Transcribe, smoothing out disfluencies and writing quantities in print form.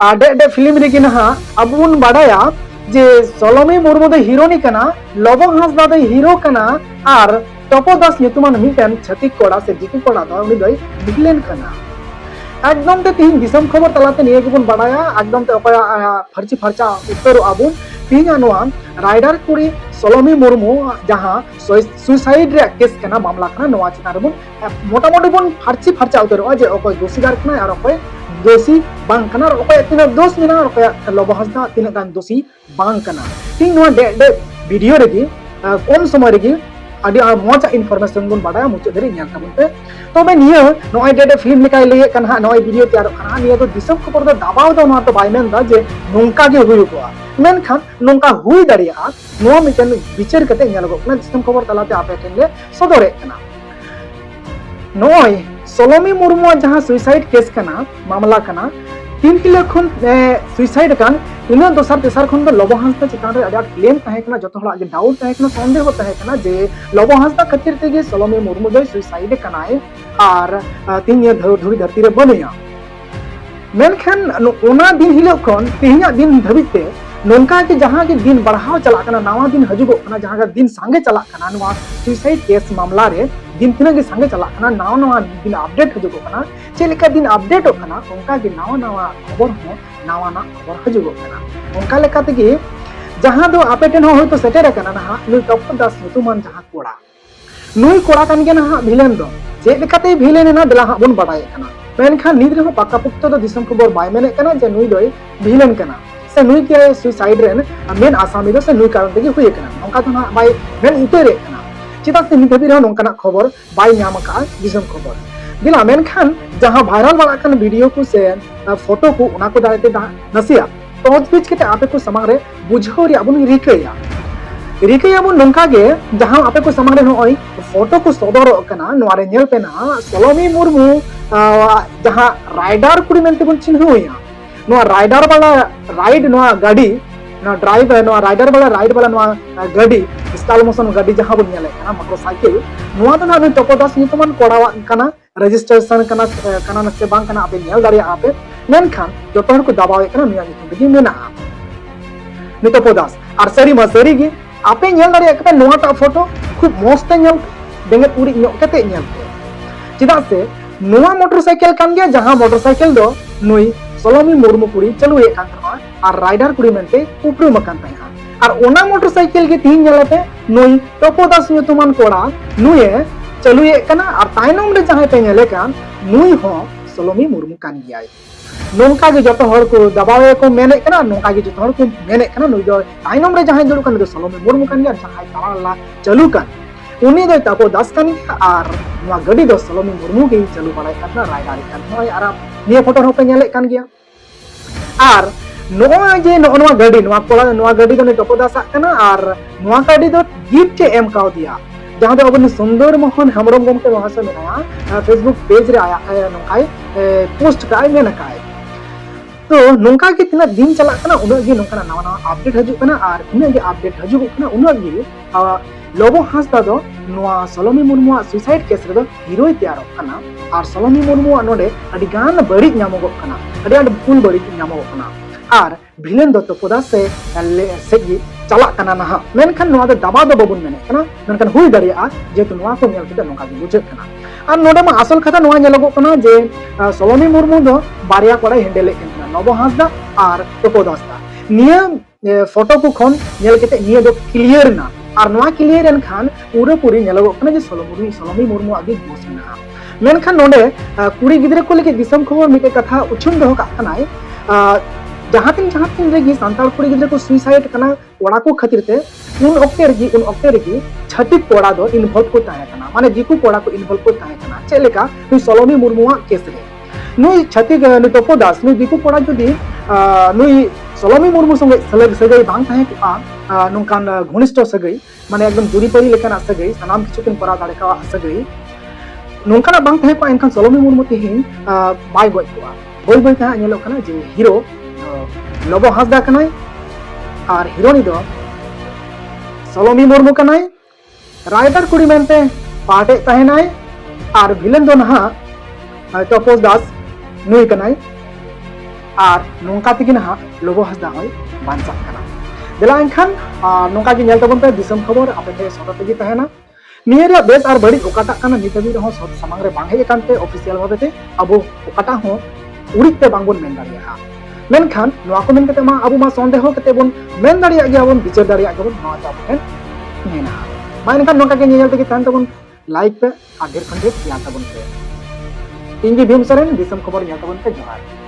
आडे day film रेगी नहा अब बन बाडाया जे सलोमी मुर्मू दो हीरोनी कना, लबो हांसदा दो हीरो कना और तपो दास ᱧᱩᱛᱩᱢᱟᱱ मिटन छतिक कोड़ा से जिकु कोड़ा दो उनी दो विलेन कना। एकदम ते तीन दिसम खबर तलाते निये गेबन बाडाया एकदम ते अपाया फर्ची फर्चा उत्तर आबुन तीन नोआ राइडर कुड़ी सलोमी मुर्मू जहां सुसाइड रे केस कना मामला कना नोआ चिता रेबुन मोटा मोटी बन फर्ची फर्चा उत्तर जे ओको दोषीदार कना और ओको दोषी बांग कना और ओको तीन दोष मिना और ओको लबो हांसदा तीन गान दोषी बांग कना तीन नोआ डे वीडियो रेगी कम समय रेगी आदि मजा इनफॉरमेशन बन बाडा मुचे धरी ᱧᱮᱞ तबनते तो मैं निया नोय डे फिल्म लेकाय लेये कना नोय वीडियो तैयार कना निया तो दिसम खबर दो दाबाव दो ना तो बाय मेनदा जे नोंका गे हुयुगोआ मेनखान नोंका हुई दाड़िया नो मिटन विचार कते ᱧᱮᱞगो कना दिसम खबर तलाते आपे टेनले सदरे कना नोय सलोमी मुर्मू जहां सुसाइड केस कना मामला कना तीन किलो खन सुसाइड कान इन दोसर तेसर खन दो लबो हांसदा चितान रे आडा क्लेम ताहे कना जतो हला डाउट ताहे कना संदेह ताहे कना जे लबो हांसदा खातिर तेगे सलोमी मुर्मू दो सुसाइड कनाय और तीन ये धुरी धरती रे बनिया मेनखान ओना दिन हिलो खन तिहिया दिन धबिते नोंका के जहां के दिन बढ़ाव चला कना नावा दिन हजुगो कना जहां का दिन संगे चला कना नवा सुसाइड केस मामला रे दिन तिना के संगे चला कना नावा नावा दिन अपडेट हजुगो कना चेलेका दिन अपडेट कना उनका के नावा नावा खबर हो नावा ना खबर हजुगो कना उनका लेका तेगे जहां दो आपेटेन हो तो सेटेर कना ना नु टॉप दास ᱧᱩᱛᱩᱢᱟᱱ जहां कोड़ा नुई कोड़ा कान के ना भिलेन दो जे लेकाते भिलेन ना दला बन बडाय कना मेनखान निद रे पक्का पुक्तो दो दिसम खबर बाय मेने कना जे नुई दोय भिलेन कना से नुई के सुसाइड रेन मेन आसामी दो से नुई कारण तेगे हुई कना नोंका तो ना बाय मेन उतेरे कना चिता से निधबी रे नोंका ना खबर बाय ᱧᱟᱢ का दिसम खबर दिला मेनखान जहां वायरल वाला कन वीडियो को से फोटो को उना को दायते नसिया तो बीच के आपे को समांग रे बुझो रे अबुन रिकया बुन नोंका गे जहां आपे को समांग रे नोय फोटो को सदर कना नोआ रे नेल पेना सलोमी मुर्मू जहां राइडर कुड़ी मेनते बुन चिन्हया नोआ राइडर वाला राइड नोआ गाड़ी ना ड्राइव नोआ राइडर वाला राइड वाला नोआ गाड़ी स्टाइल मोशन गाड़ी जहां बुन नेले कना मोटरसाइकिल नोआ तो ना टोपोदास ᱧᱩᱛᱩᱢᱟᱱ कोड़ा कना रजिस्ट्रेशन कना कना नसे बांग कना आपे नेल दारिया आपे मेनखान जतो हर को दबावे कना निया ᱧᱩᱛᱩᱢ गे मेना नि टोपोदास और सरी मसरी गे आपे नेल दारिया कते नोआ टा फोटो खूब मस्त नेल बेंगे उड़ी ᱧᱚᱜ कते नेल चिदा से नोआ मोटरसाइकिल कान गया जहां मोटरसाइकिल दो नुई सलोमी मुर्मू कुड़ी चलुए कान था और राइडर कुड़ी मेनते उपरुम कान था और ओना मोटरसाइकिल के तीन जलते नुई टोपोदास ᱧᱩᱛᱩᱢᱟᱱ कोड़ा नुए चलुए कना और ताइनम रे जहां पे नेले कान नुई हो सलोमी मुर्मू कान गया नोंका के जतो हर को दबावे को मेने कना नोंका के जतो हर को मेने कना नुई दो ताइनम रे जहां जड़ो कान दो सलोमी मुर्मू कान गया जहां ताला चलु कान उनी दो टोपोदास कान और नोआ गडी दो सलोमी मुर्मू के चलु बाड़ाय कान राइडर कान नोय और निये फोटो हो पे नेले कान गया और नोआ जे नोआ गाड़ी नोआ कोला नोआ गाड़ी दो टोपोदास कना और नोआ गाड़ी दो गिफ्ट एम काव दिया जहां दो अपन सुंदर मोहन हेमरम गमके वहां से मेनाया फेसबुक पेज रे आया नोकाय पोस्ट काय मेना काय तो नोंका के तिना दिन चला कना उना गे नोंका नावा नावा अपडेट हजु कना और उना गे अपडेट हजु कना उना गे लबो हांसदा दो नोआ सलोमी मुर्मू सुसाइड केस रे दो हीरो तैयार कना और सलोमी मुर्मू नोडे अडी गान बड़ी ᱧᱟᱢᱚᱜ कना अडी अड फुल बड़ी ᱧᱟᱢᱚᱜ कना और भिलेन दो टोपोदास से सेगी चला कना ना मेनखान नोआ दो दबा दो बबुन मेने कना मेनखान हुई दाड़िया जेतु नोआ को नेल केते नोका बुझे कना और नोडे मा असल कथा नोआ नेलगो कना जे सलोमी मुर्मू दो बारिया कोड़ा हेंडले कना लबो हांसदा और टोपोदास दा निया फोटो को खन नेल केते निया दो क्लियर ना और नोआ क्लियर एन खान पूरे पूरी नेलगो कना जे सलोमी मुर्मू आगे दोस ना मेनखान नोडे कुड़ी गिदरे को लेके दिसम खबर मिटे कथा उछुन दो का कनाय जहां तीन रेगी सांताल कुड़ी गिदरे को सुसाइड कना कोड़ा को खातिर ते उन ऑक्टे रेगी छटिक कोड़ा दो इन्वॉल्व को ताहे कना माने जिकु कोड़ा को इन्वॉल्व को ताहे कना चेलेका नु सलोमी मुर्मुआ केस रे नुई छटिक नु टोपोदास नु जिकु कोड़ा जुदी नुई सलोमी मुर्मू संगे सगई बांग ताहे को नोंकान घनिष्ठ सगई माने एकदम जुरी परी लेकन सगई सनाम किछुकिन करा दाड़े का सगई नोंकाना बांग ताहे को एनखान सलोमी मुर्मू तिहिन बाय गय को बोल बोल ताहे नेलो कना जे हीरो लबो हांसदा कनाय और हीरोनी दो सलोमी मुर्मू कनाय राइडर कुड़ी मेनते पाटे तहनाय और विलेन दो नहा टोपोदास नुई कनाय और नौका तेगी ना लोबो हंसदा होय बांचा कना देला एनखान नौका गे नेल तबन पे दिसम खबर आपे ठे सदा तेगी तहना निये रे बेस और बड़ी ओकाटा कना नितबी रहो सद समांग रे बांग हे कानते ऑफिशियल भाबेते अबो ओकाटा हो उड़ीते बांगबोन मेन दाड़िया मेनखान नोआ को मेन कते मा अबो मा संदेह कते बोन मेन दाड़िया गया बोन विचार दाड़िया गबोन नोआ ताबोन मेना मा एनखान नौका गे नेल तेगी तहन तबोन लाइक पे आधेर खंडे या तबोन पे इंगी भीम सरेन दिसम खबर नेल तबोन पे जोहार